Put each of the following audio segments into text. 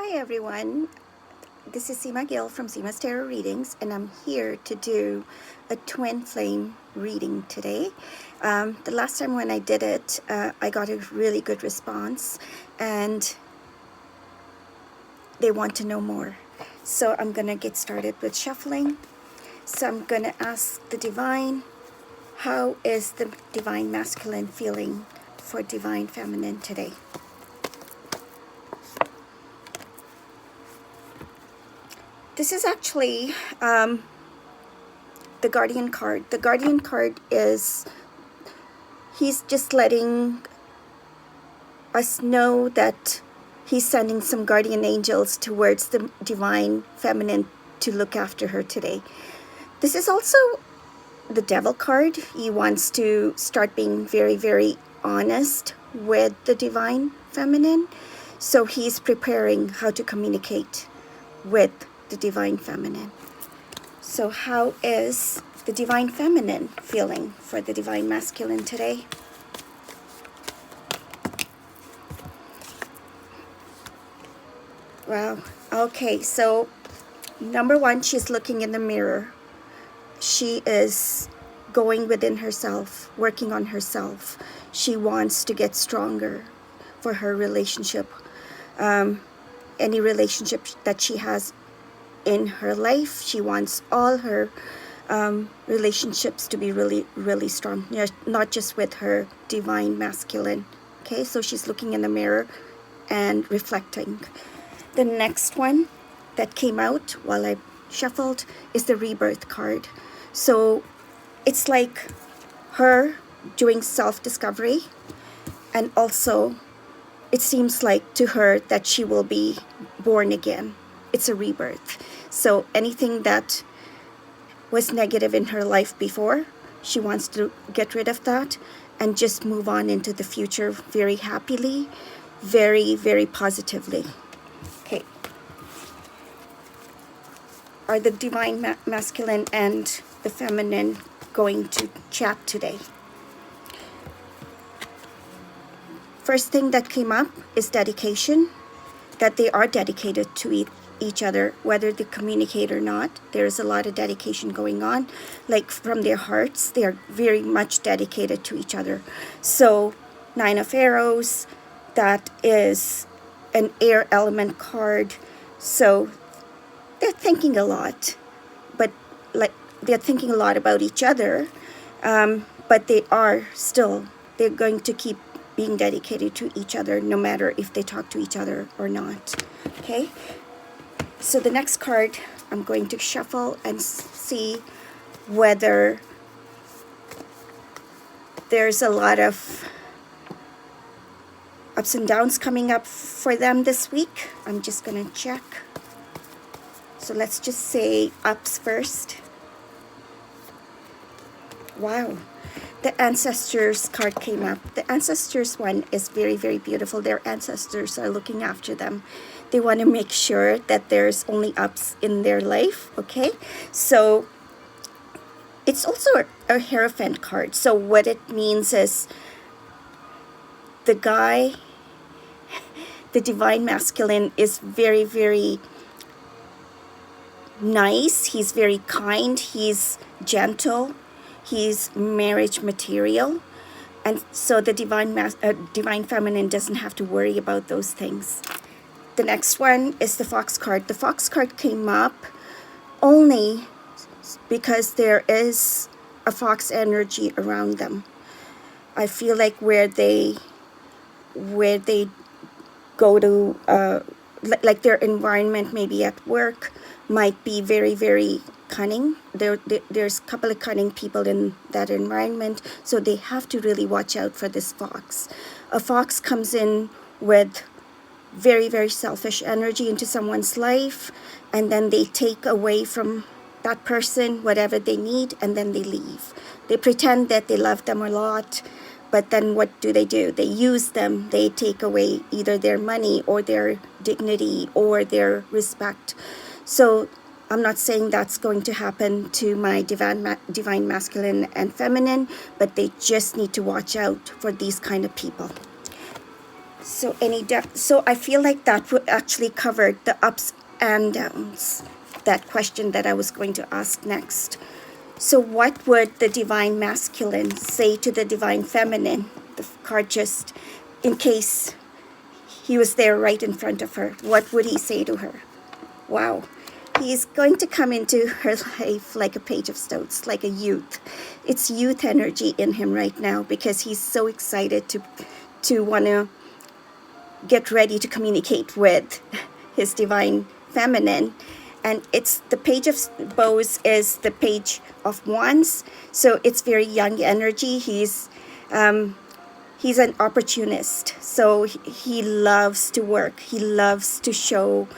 Hi everyone, this is Seema Gill from Seema's Tarot Readings, and I'm here to do a twin flame reading today. The last time when I did it, I got a really good response and they want to know more. So I'm going to get started with shuffling. So I'm going to ask the Divine, how is the Divine Masculine feeling for Divine Feminine today? This is actually the Guardian card. The Guardian card is, he's just letting us know that he's sending some guardian angels towards the Divine Feminine to look after her today. This is also the Devil card. He wants to start being very, very honest with the Divine Feminine. So he's preparing how to communicate with the Divine Feminine. So how is the Divine Feminine feeling for the Divine Masculine today? Wow. Okay, so number one, she's looking in the mirror. She is going within herself, working on herself. She wants to get stronger for her relationship. Any relationship that she has in her life, she wants all her relationships to be really, really strong, not just with her Divine Masculine. Okay, so she's looking in the mirror and reflecting. The next one that came out while I shuffled is the Rebirth card. So it's like her doing self-discovery, and also it seems like to her that she will be born again. It's a rebirth. So anything that was negative in her life before, she wants to get rid of that and just move on into the future very happily, very, very positively. Okay. Are the Divine Masculine and the Feminine going to chat today? First thing that came up is dedication, that they are dedicated to each other, whether they communicate or not. There's a lot of dedication going on, like from their hearts. They are very much dedicated to each other. So Nine of Arrows, that is an air element card. So they're thinking a lot, but like they're thinking a lot about each other, but they're going to keep being dedicated to each other no matter if they talk to each other or not. Okay, so the next card I'm going to shuffle and see whether there's a lot of ups and downs coming up for them this week. I'm just going to check. So let's just say ups first. Wow. The Ancestors card came up. The Ancestors one is very, very beautiful. Their ancestors are looking after them. They want to make sure that there's only ups in their life, okay? So it's also a Hierophant card. So what it means is the guy, the Divine Masculine, is very, very nice. He's very kind. He's gentle. He's marriage material, and so the Divine Feminine doesn't have to worry about those things. The next one is the Fox card. The Fox card came up only because there is a fox energy around them. I feel like where they go to, like their environment, maybe at work, might be very, very cunning. There's a couple of cunning people in that environment, so they have to really watch out for this fox. A fox comes in with very, very selfish energy into someone's life, and then they take away from that person whatever they need, and then they leave. They pretend that they love them a lot, but then what do? They use them. They take away either their money or their dignity or their respect. So I'm not saying that's going to happen to my Divine Masculine and Feminine, but they just need to watch out for these kind of people. So so I feel like that would actually cover the ups and downs, that question that I was going to ask next. So what would the divine masculine say to the divine feminine? The card just, in case he was there right in front of her, what would he say to her? Wow. He's going to come into her life like a page of stones, like a youth. It's youth energy in him right now because he's so excited to want to get ready to communicate with his divine feminine. And it's the page of bows is the page of wands, so it's very young energy. He's an opportunist, so he loves to work. He loves to show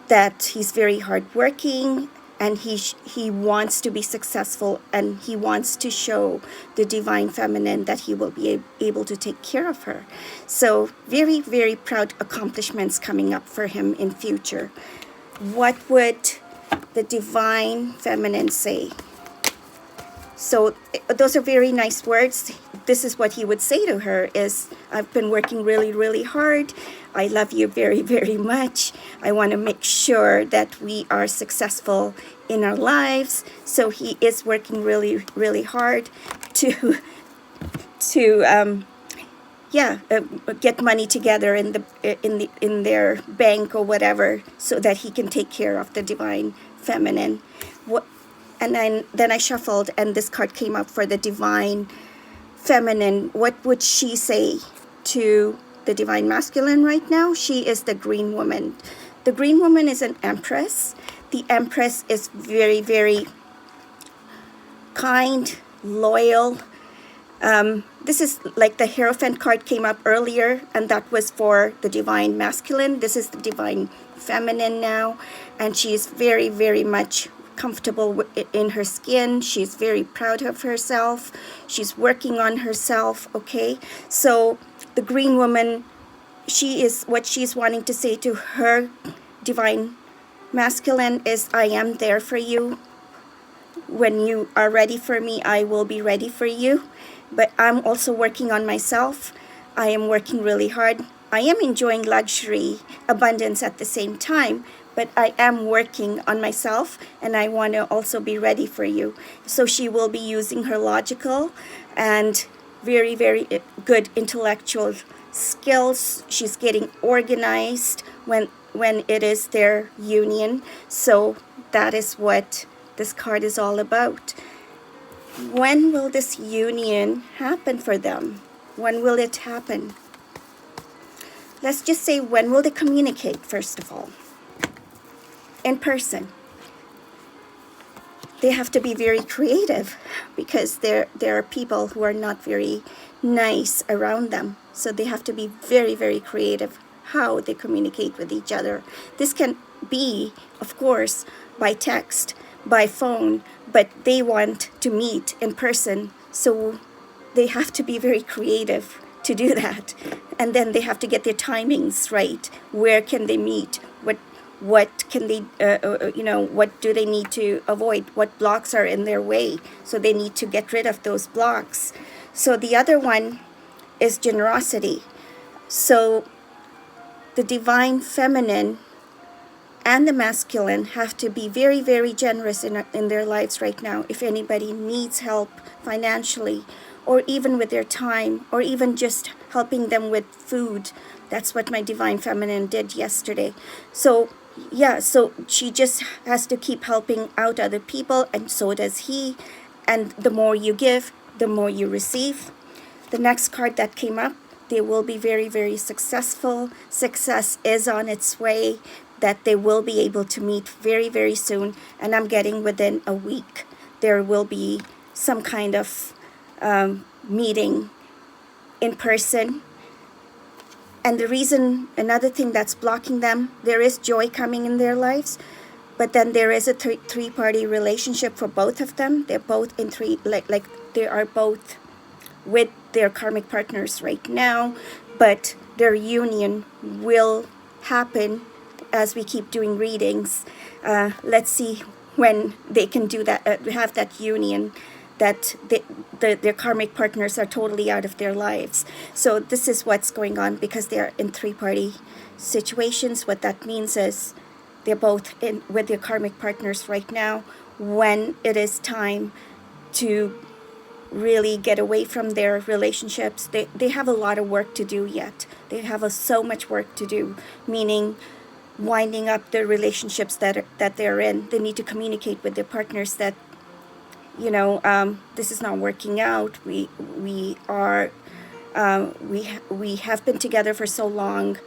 that he's very hardworking, and he wants to be successful, and he wants to show the divine feminine that he will be able to take care of her. So very, very proud accomplishments coming up for him in future. What would the divine feminine say? So those are very nice words. This is what he would say to her is, I've been working really, really hard. I love you very, very much. I want to make sure that we are successful in our lives. So he is working really, really hard to get money together in their bank or whatever, so that he can take care of the divine feminine. And then I shuffled, and this card came up for the divine feminine. What would she say to the divine masculine right now? She is the green woman. The green woman is an empress. The empress is very, very kind, loyal. This is like the Hierophant card came up earlier, and that was for the divine masculine. This is the divine feminine now, and she is very, very much comfortable in her skin. She's very proud of herself. She's working on herself, okay? So the green woman, what she's wanting to say to her divine masculine is, I am there for you. When you are ready for me, I will be ready for you. But I'm also working on myself. I am working really hard. I am enjoying luxury, abundance at the same time, but I am working on myself, and I want to also be ready for you. So she will be using her logical and very, very good intellectual skills. She's getting organized when it is their union. So that is what this card is all about. When will this union happen for them? When will it happen? Let's just say, when will they communicate, first of all? In person. They have to be very creative, because there are people who are not very nice around them. So they have to be very, very creative how they communicate with each other. This can be, of course, by text, by phone, but they want to meet in person. So they have to be very creative to do that. And then they have to get their timings right. Where can they meet? What can they, what do they need to avoid? What blocks are in their way? So they need to get rid of those blocks. So the other one is generosity. So the divine feminine and the masculine have to be very, very generous in their lives right now. If anybody needs help financially, or even with their time, or even just helping them with food. That's what my divine feminine did yesterday. So yeah, so she just has to keep helping out other people, and so does he. And the more you give, the more you receive. The next card that came up, they will be very, very successful. Success is on its way, that they will be able to meet very, very soon. And I'm getting within a week, there will be some kind of meeting in person. And the reason, another thing that's blocking them, there is joy coming in their lives, but then there is a three-party relationship for both of them. They're both in they are both with their karmic partners right now, but their union will happen as we keep doing readings. Let's see when they can do that, have that union that their karmic partners are totally out of their lives. So this is what's going on, because they're in three-party situations. What that means is they're both in with their karmic partners right now. When it is time to really get away from their relationships, they have a lot of work to do yet. They have so much work to do, meaning winding up the relationships that they're in. They need to communicate with their partners that, you know, this is not working out. We have been together for so long.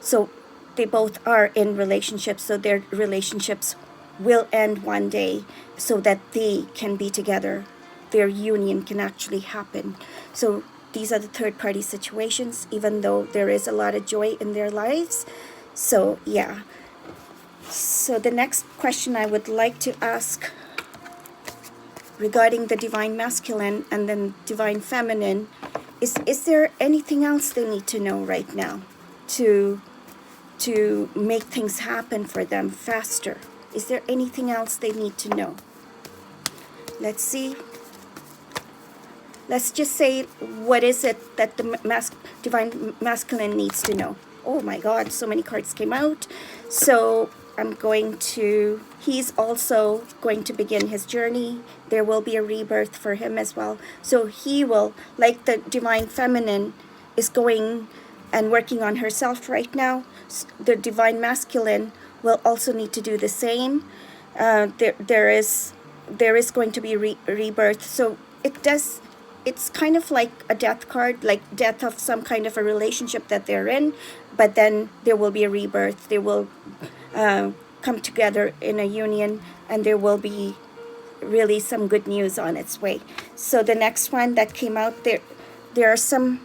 So they both are in relationships, so their relationships will end one day so that they can be together. Their union can actually happen. So these are the third-party situations, even though there is a lot of joy in their lives. So yeah. So the next question I would like to ask regarding the divine masculine and then divine feminine is there anything else they need to know right now to make things happen for them faster? Is there anything else they need to know? Let's see. Let's just say, what is it that the divine masculine needs to know? Oh my God, so many cards came out. So I'm going to, he's also going to begin his journey. There will be a rebirth for him as well. So he will, like the divine feminine is going and working on herself right now, the divine masculine will also need to do the same. There is going to be rebirth. So it's kind of like a death card, like death of some kind of a relationship that they're in, but then there will be a rebirth. They will come together in a union, and there will be really some good news on its way. So the next one that came out, there are some,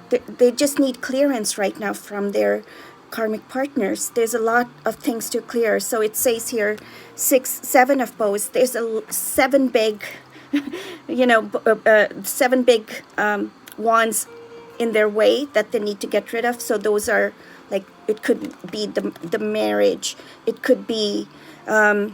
they just need clearance right now from their karmic partners. There's a lot of things to clear. So it says here, 7 of bows. There's seven big, seven big wands in their way that they need to get rid of. So those are like, it could be the marriage, it could be the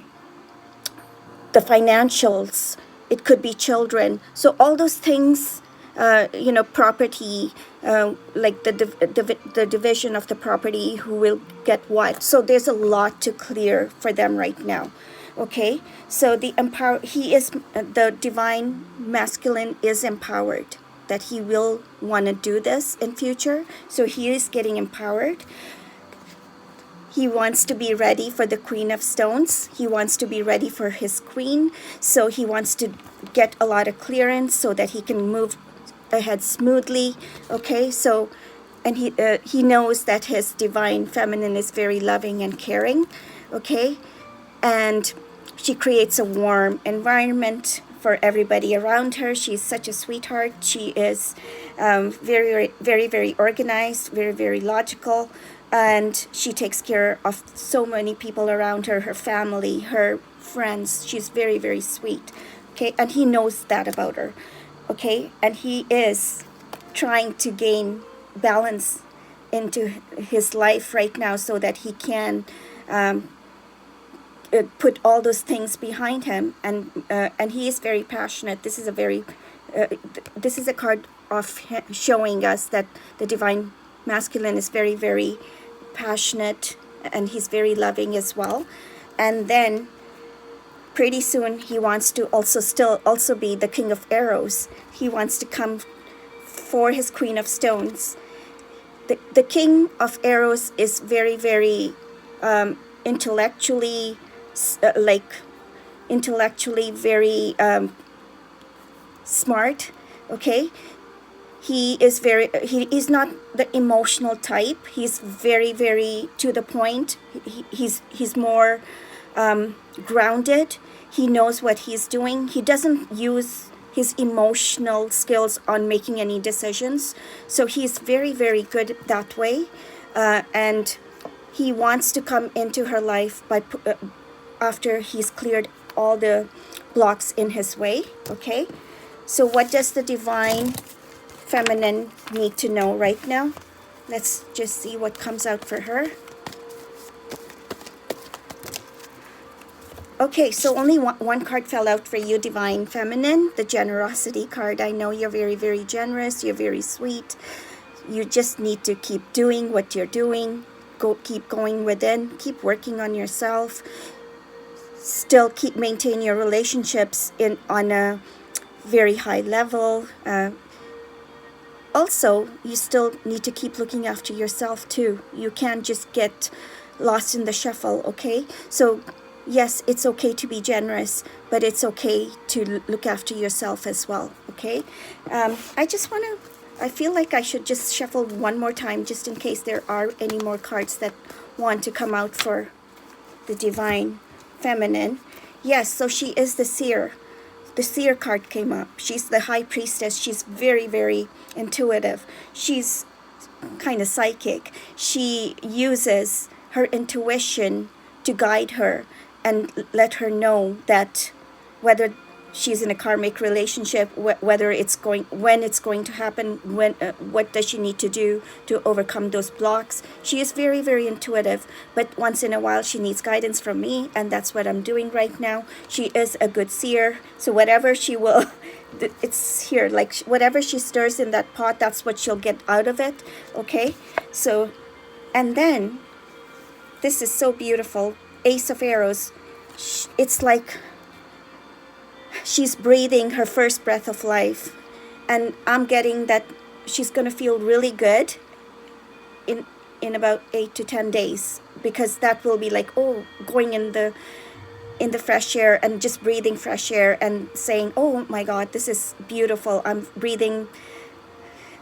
financials, it could be children. So all those things, property, like the division of the property, who will get what. So there's a lot to clear for them right now. Okay, so the divine masculine is empowered, that he will want to do this in future. So he is getting empowered. He wants to be ready for the Queen of Stones. He wants to be ready for his queen. So he wants to get a lot of clearance so that he can move ahead smoothly. Okay, so, and he knows that his divine feminine is very loving and caring. Okay, and she creates a warm environment for everybody around her. She's such a sweetheart. She is very, very, very organized, very, very logical, and she takes care of so many people around her, her family, her friends. She's very, very sweet. Okay, and he knows that about her. Okay, and he is trying to gain balance into his life right now so that he can put all those things behind him, and he is very passionate. This is a card of showing us that the divine masculine is very, very passionate, and he's very loving as well. And then pretty soon he wants to also be the King of Arrows. He wants to come for his Queen of Stones. The King of Arrows is very, very intellectually very smart. Okay, he is not the emotional type. He's very, very to the point. He's more grounded. He knows what he's doing. He doesn't use his emotional skills on making any decisions. So he's very, very good that way. And he wants to come into her life after he's cleared all the blocks in his way. Okay, so what does the divine feminine need to know right now? Let's just see what comes out for her. Okay, so only one card fell out for you, Divine Feminine, the Generosity card. I know you're very, very generous. You're very sweet. You just need to keep doing what you're doing. Keep going within. Keep working on yourself. Still keep maintain your relationships on a very high level. Also, you still need to keep looking after yourself too. You can't just get lost in the shuffle, okay? So yes, it's okay to be generous, but it's okay to look after yourself as well, okay? I feel like I should just shuffle one more time just in case there are any more cards that want to come out for the Divine Feminine. Yes, so she is the Seer. The Seer card came up. She's the High Priestess. She's very, very intuitive. She's kind of psychic. She uses her intuition to guide her and let her know that whether she's in a karmic relationship, when it's going to happen, what does she need to do to overcome those blocks. She is very, very intuitive, but once in a while she needs guidance from me, and that's what I'm doing right now. She is a good seer, so whatever she will, it's here, like whatever she stirs in that pot, that's what she'll get out of it, okay? So, and then, this is so beautiful, Ace of Arrows. It's like she's breathing her first breath of life, and I'm getting that she's going to feel really good in about 8 to 10 days, because that will be like, oh, going in the fresh air and just breathing fresh air and saying, oh my God, this is beautiful. I'm breathing,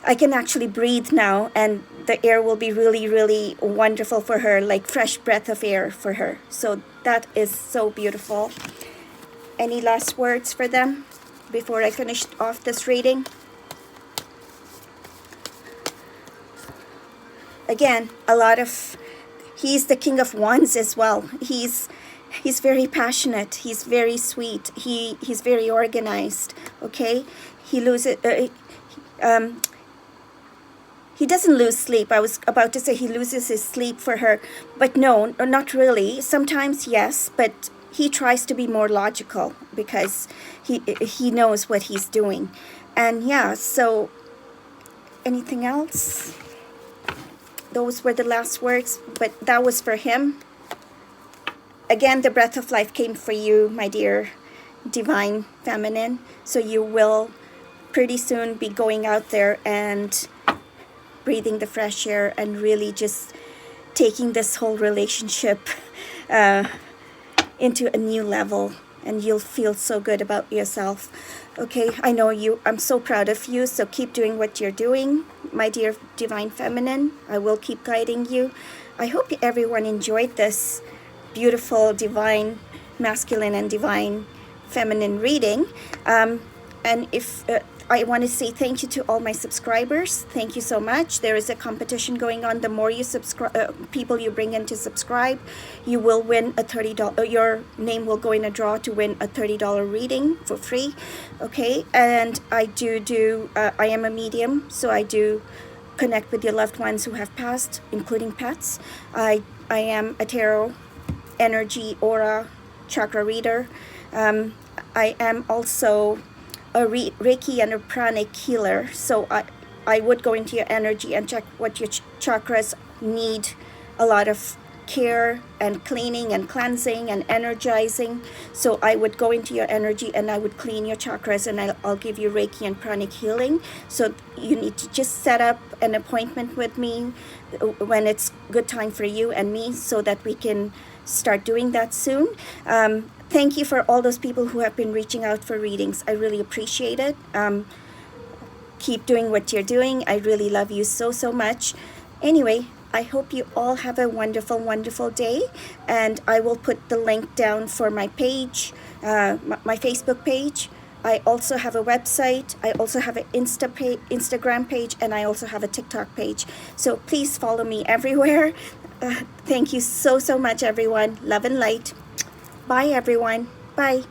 I can actually breathe now, and the air will be really, really wonderful for her, like fresh breath of air for her. So that is so beautiful. Any last words for them before I finish off this reading? Again, he's the King of Wands as well. He's very passionate. He's very sweet. He's very organized. Okay, he doesn't lose sleep. I was about to say he loses his sleep for her, but no, not really. Sometimes yes, but he tries to be more logical because he knows what he's doing. And yeah, so anything else? Those were the last words, but that was for him. Again, the breath of life came for you, my dear Divine Feminine. So you will pretty soon be going out there and breathing the fresh air and really just taking this whole relationship into a new level, and you'll feel so good about yourself. Okay, I know I'm so proud of you, so keep doing what you're doing, my dear Divine Feminine. I will keep guiding you. I hope everyone enjoyed this beautiful Divine Masculine and Divine Feminine reading. And if I want to say thank you to all my subscribers. Thank you so much. There is a competition going on. The more you people you bring in to subscribe, you will win a $30. Your name will go in a draw to win a $30 reading for free. Okay, and I I am a medium, so I do connect with your loved ones who have passed, including pets. I am a tarot, energy, aura, chakra reader. I am also a Reiki and a pranic healer, so I would go into your energy and check what your chakras need. A lot of care and cleaning and cleansing and energizing. So I would go into your energy and I would clean your chakras, and I'll give you Reiki and pranic healing. So you need to just set up an appointment with me when it's good time for you and me, so that we can start doing that soon. Thank you for all those people who have been reaching out for readings. I really appreciate it. Keep doing what you're doing. I really love you so, so much. Anyway, I hope you all have a wonderful, wonderful day. And I will put the link down for my page, my Facebook page. I also have a website. I also have an Instagram page, and I also have a TikTok page. So please follow me everywhere. Thank you so, so much, everyone. Love and light. Bye, everyone. Bye.